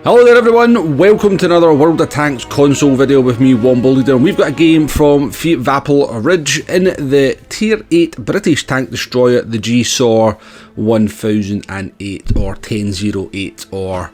Hello there everyone, welcome to another World of Tanks console video with me, Womble Leader, and we've got a game from Fiat Vapel Ridge in the Tier 8 British tank destroyer, the GSOR 1008 or 1008 or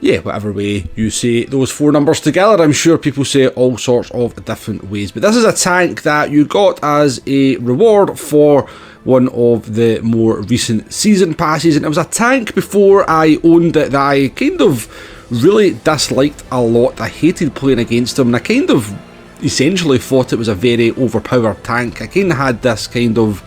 yeah, whatever way you say those four numbers together. I'm sure people say it all sorts of different ways, but this is a tank that you got as a reward for one of the more recent season passes, and it was a tank before I owned it that I kind of really disliked a lot. I hated playing against him, and I kind of essentially thought it was a very overpowered tank. I kind of had this kind of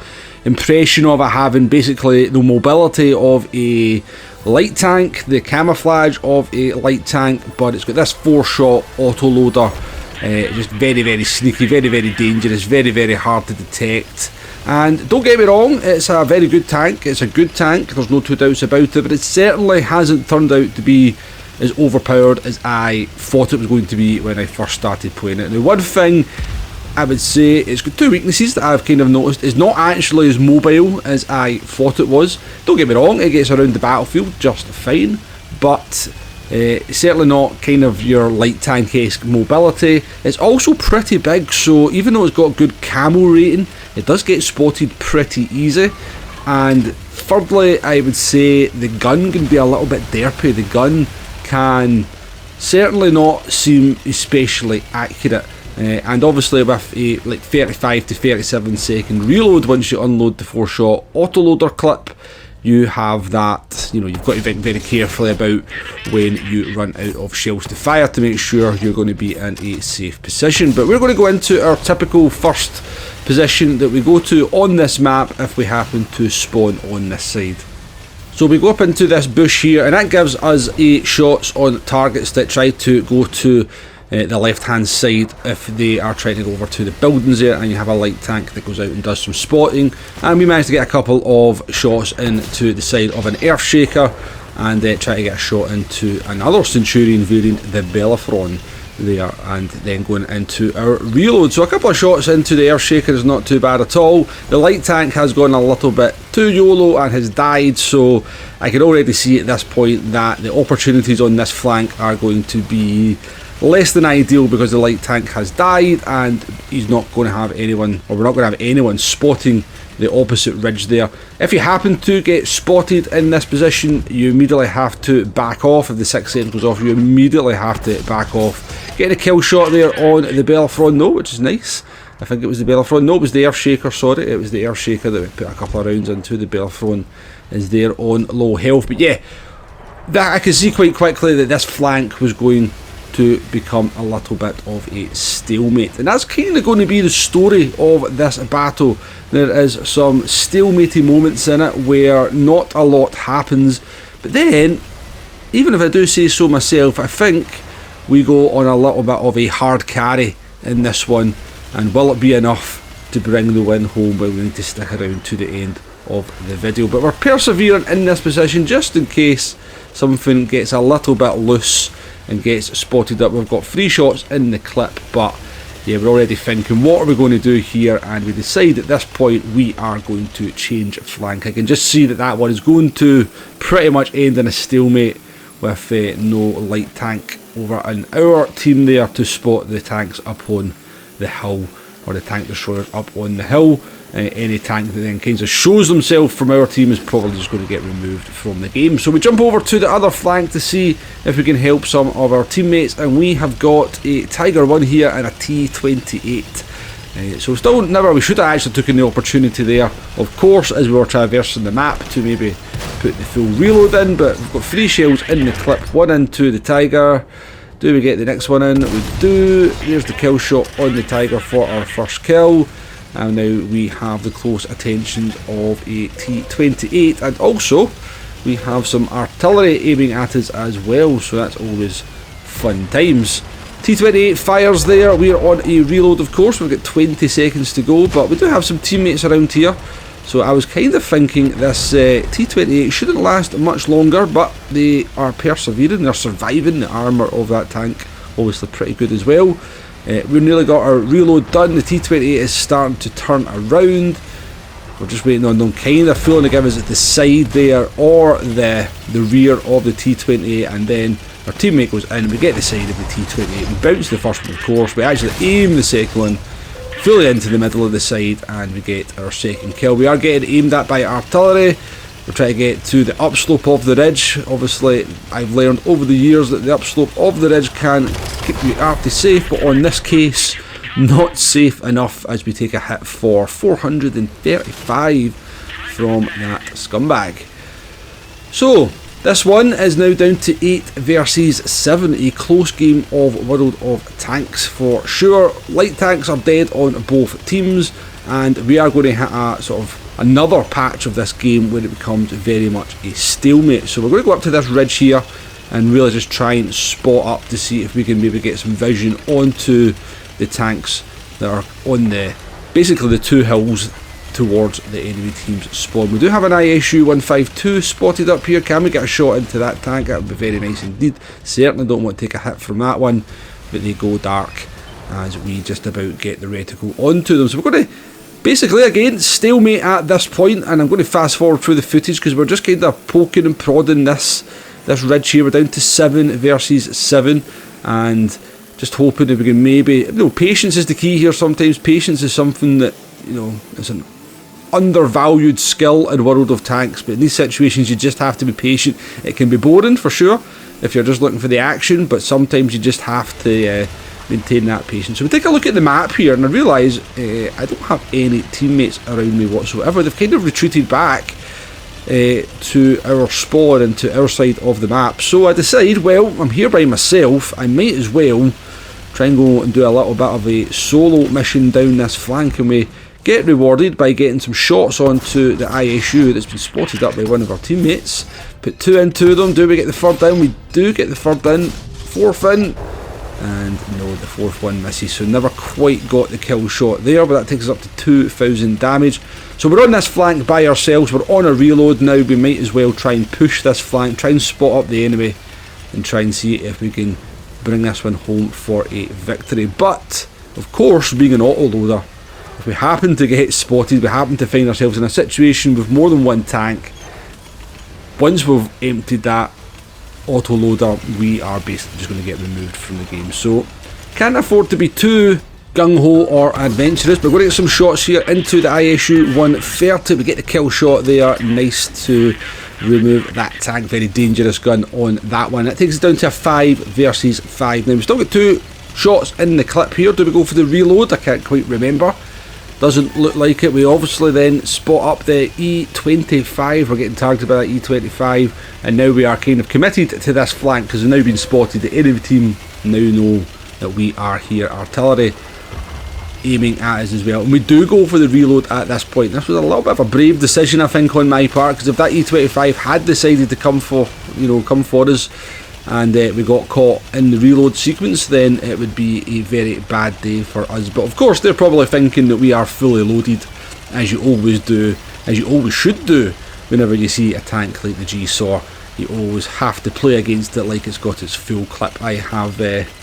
impression of it having basically the mobility of a light tank, the camouflage of a light tank, but it's got this 4-shot autoloader. Just very sneaky, very dangerous, very hard to detect. And don't get me wrong, it's a very good tank, it's a good tank, there's no two doubts about it, but it certainly hasn't turned out to be as overpowered as I thought it was going to be when I first started playing it. Now, one thing I would say, it's got two weaknesses that I've kind of noticed. It's not actually as mobile as I thought it was. Don't get me wrong, it gets around the battlefield just fine, but certainly not kind of your light tank-esque mobility. It's also pretty big, so even though it's got good camo rating, it does get spotted pretty easy. And thirdly, I would say the gun can be a little bit derpy. The gun can certainly not seem especially accurate. And obviously with a like 35 to 37 second reload, once you unload the 4-shot autoloader clip, you have that, you know, you've got to think very carefully about when you run out of shells to fire to make sure you're going to be in a safe position. But we're going to go into our typical first position that we go to on this map if we happen to spawn on this side. So we go up into this bush here, and that gives us shots on targets that try to go to the left hand side if they are trying to go over to the buildings there, and you have a light tank that goes out and does some spotting. And we managed to get a couple of shots into the side of an Earthshaker and try to get a shot into another Centurion variant, the Bellerophon there, and then going into our reload. So a couple of shots into the Earthshaker is not too bad at all. The light tank has gone a little bit too YOLO and has died, so I can already see at this point that the opportunities on this flank are going to be less than ideal because the light tank has died and he's not going to have anyone, or we're not going to have anyone spotting the opposite ridge there. If you happen to get spotted in this position, you immediately have to back off. If the 6 seconds goes off, you immediately have to back off. Getting a kill shot there on the Bellerophon, no, which is nice. I think it was the Bellerophon, no, it was the Earthshaker, sorry, it was the Earthshaker that we put a couple of rounds into. The Bellerophon is there on low health, but yeah, that I could see quite quickly that this flank was going to become a little bit of a stalemate, and that's kind of going to be the story of this battle. There is some stalematy moments in it where not a lot happens, but then, even if I do say so myself, I think we go on a little bit of a hard carry in this one, and will it be enough to bring the win home? Well, we need to stick around to the end of the video, but we're persevering in this position just in case something gets a little bit loose and gets spotted up. We've got 3 shots in the clip, but yeah, we're already thinking what are we going to do here, and we decide at this point we are going to change flank. I can just see that that one is going to pretty much end in a stalemate with no light tank over on our team there to spot the tanks up on the hill, or the tank destroyers up on the hill. Any tank that then kind of shows themselves from our team is probably just going to get removed from the game. So we jump over to the other flank to see if we can help some of our teammates, and we have got a Tiger 1 here and a T28. So still never, we should have actually taken the opportunity there, of course, as we were traversing the map, to maybe put the full reload in, but we've got 3 shells in the clip, 1 into the Tiger. Do we get the next one in? We do. There's the kill shot on the Tiger for our first kill. And now we have the close attentions of a T28, and also we have some artillery aiming at us as well, so that's always fun times. T28 fires there. We're on a reload, of course. We've got 20 seconds to go, but we do have some teammates around here, so I was kind of thinking this T28 shouldn't last much longer, but they are persevering, they're surviving. The armour of that tank obviously pretty good as well. We've nearly got our reload done. The T28 is starting to turn around. We're just waiting on them kind of feeling to give us at the side there or the rear of the T28, and then Our teammate goes in, we get the side of the T-28, we bounce the first one of course, we actually aim the second one fully into the middle of the side and we get our second kill. We are getting aimed at by artillery. We're trying to get to the upslope of the ridge. Obviously I've learned over the years that the upslope of the ridge can keep you arty safe, but on this case not safe enough as we take a hit for 435 from that scumbag. So this one is now down to 8 versus 7, a close game of World of Tanks for sure. Light tanks are dead on both teams, and we are going to hit a sort of another patch of this game where it becomes very much a stalemate. So we're going to go up to this ridge here and really just try and spot up to see if we can maybe get some vision onto the tanks that are on the basically the two hills towards the enemy team's spawn. We do have an ISU 152 spotted up here. Can we get a shot into that tank? That would be very nice indeed. Certainly don't want to take a hit from that one, but they go dark as we just about get the reticle onto them. So we're going to basically again stalemate at this point, and I'm going to fast forward through the footage because we're just kind of poking and prodding this ridge here. We're down to 7 versus 7 and just hoping that we can maybe, you know, patience is the key here. Sometimes patience is something that, you know, is an undervalued skill in World of Tanks, but in these situations you just have to be patient. It can be boring for sure if you're just looking for the action, but sometimes you just have to maintain that patience. So we take a look at the map here and I realise I don't have any teammates around me whatsoever. They've kind of retreated back to our spawn and to our side of the map. So I decide, well, I'm here by myself, I might as well try and go and do a little bit of a solo mission down this flank, and we get rewarded by getting some shots onto the ISU that's been spotted up by one of our teammates. Put 2 into them. Do we get the third in? We do get the third in. Fourth in. And no, the fourth one misses. So never quite got the kill shot there, but that takes us up to 2,000 damage. So we're on this flank by ourselves. We're on a reload now. We might as well try and push this flank, try and spot up the enemy, and try and see if we can bring this one home for a victory. But, of course, being an autoloader, if we happen to get spotted, we happen to find ourselves in a situation with more than one tank, once we've emptied that autoloader, we are basically just going to get removed from the game. So, can't afford to be too gung-ho or adventurous, but we're going to get some shots here into the ISU 130. We get the kill shot there. Nice to remove that tank. Very dangerous gun on that one. That takes us down to a 5 versus 5. Now, we still got 2 shots in the clip here. Do we go for the reload? I can't quite remember. Doesn't look like it. We obviously then spot up the E25. We're getting targeted by that E25, and now we are kind of committed to this flank because we've now been spotted. The enemy team now know that we are here. Artillery aiming at us as well, and we do go for the reload at this point. This was a little bit of a brave decision, I think, on my part, because if that E25 had decided to come for us, and we got caught in the reload sequence, then it would be a very bad day for us. But of course they're probably thinking that we are fully loaded, as you always do, as you always should do whenever you see a tank like the GSOR. You always have to play against it like it's got its full clip. I have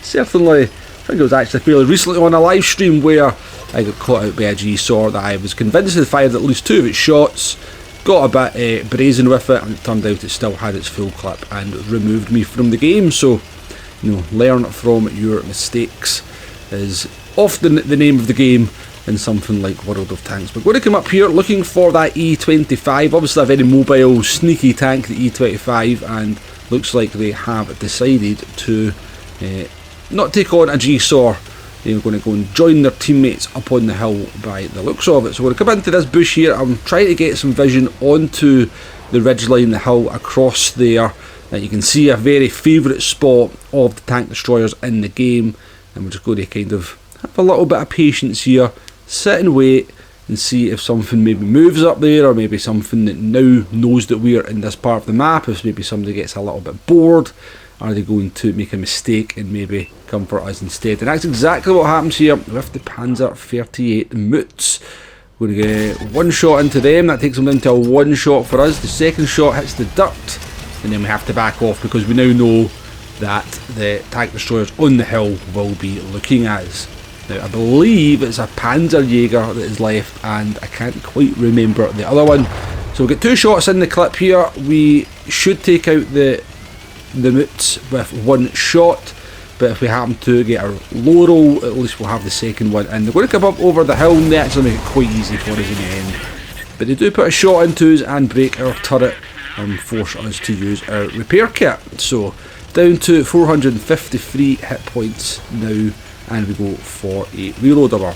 certainly, I think it was actually fairly recently on a live stream where I got caught out by a GSOR that I was convinced had fired at least 2 of its shots. Got a bit brazen with it, and it turned out it still had its full clip and removed me from the game. So, you know, learn from your mistakes is often the name of the game in something like World of Tanks. We're going to come up here looking for that E25. Obviously a very mobile, sneaky tank, the E25, and looks like they have decided to not take on a GSOR. They're going to go and join their teammates up on the hill by the looks of it. So we're going to come into this bush here. I'm trying to get some vision onto the ridgeline, the hill across there. Now you can see a very favourite spot of the tank destroyers in the game. And we're just going to kind of have a little bit of patience here, sit and wait and see if something maybe moves up there, or maybe something that now knows that we're in this part of the map. If maybe somebody gets a little bit bored, are they going to make a mistake and maybe come for us instead? And that's exactly what happens here with the Panzer 38 Moots. We're going to get one shot into them. That takes them down to a one shot for us. The second shot hits the dirt, and then we have to back off because we now know that the tank destroyers on the hill will be looking at us. Now I believe it's a Panzerjäger that is left, and I can't quite remember the other one. So we'll get 2 shots in the clip here. We should take out the the moots with one shot. But if we happen to get a low roll, at least we'll have the second one. And they're going to come up over the hill, and they actually make it quite easy for us in the end. But they do put a shot into us and break our turret and force us to use our repair kit. So down to 453 hit points now, and we go for a reload of our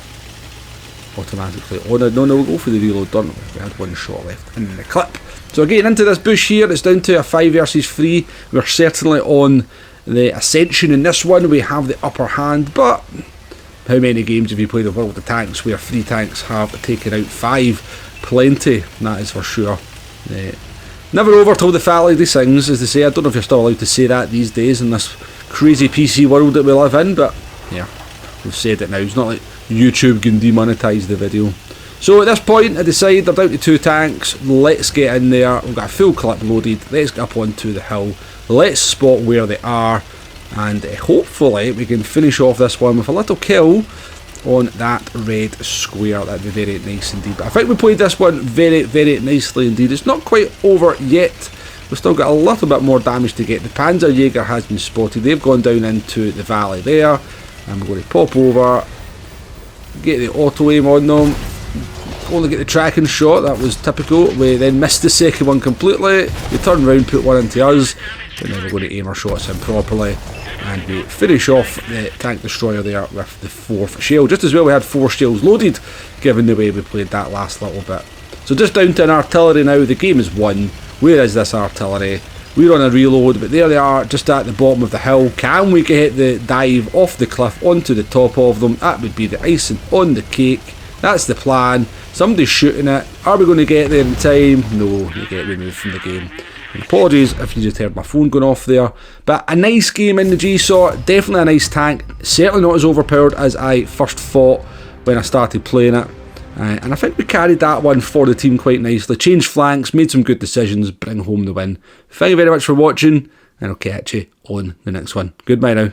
automatically. Oh no, we'll go for the reload, don't we? We had one shot left in the clip. So getting into this bush here, it's down to a 5 versus 3. We're certainly on the ascension in this one. We have the upper hand, but how many games have you played of World of Tanks where 3 tanks have taken out 5? Plenty, that is for sure. Never over till the fat lady sings, as they say. I don't know if you're still allowed to say that these days in this crazy PC world that we live in, but yeah, we've said it now. It's not like YouTube can demonetise the video. So at this point I decide they're down to 2 tanks. Let's get in there. We've got a full clip loaded. Let's get up onto the hill. Let's spot where they are, and hopefully we can finish off this one with a little kill on that red square. That'd be very nice indeed. But I think we played this one very, very nicely indeed. It's not quite over yet. We've still got a little bit more damage to get. The Panzerjäger has been spotted. They've gone down into the valley there, and we're going to pop over, get the auto aim on them, only get the tracking shot. That was typical. We then missed the second one completely. We turn around, put one into us, and then we're going to aim our shots in properly, and we finish off the tank destroyer there with the 4th shell. Just as well we had 4 shells loaded, given the way we played that last little bit. So just down to an artillery now. The game is won. Where is this artillery? We're on a reload, but there they are, just at the bottom of the hill. Can we get the dive off the cliff onto the top of them? That would be the icing on the cake. That's the plan. Somebody's shooting it. Are we going to get there in time? No, you get removed from the game. And apologies if you just heard my phone going off there. But a nice game in the GSOR. Definitely a nice tank. Certainly not as overpowered as I first thought when I started playing it. And I think we carried that one for the team quite nicely. Changed flanks, made some good decisions, bring home the win. Thank you very much for watching, and I'll catch you on the next one. Goodbye now.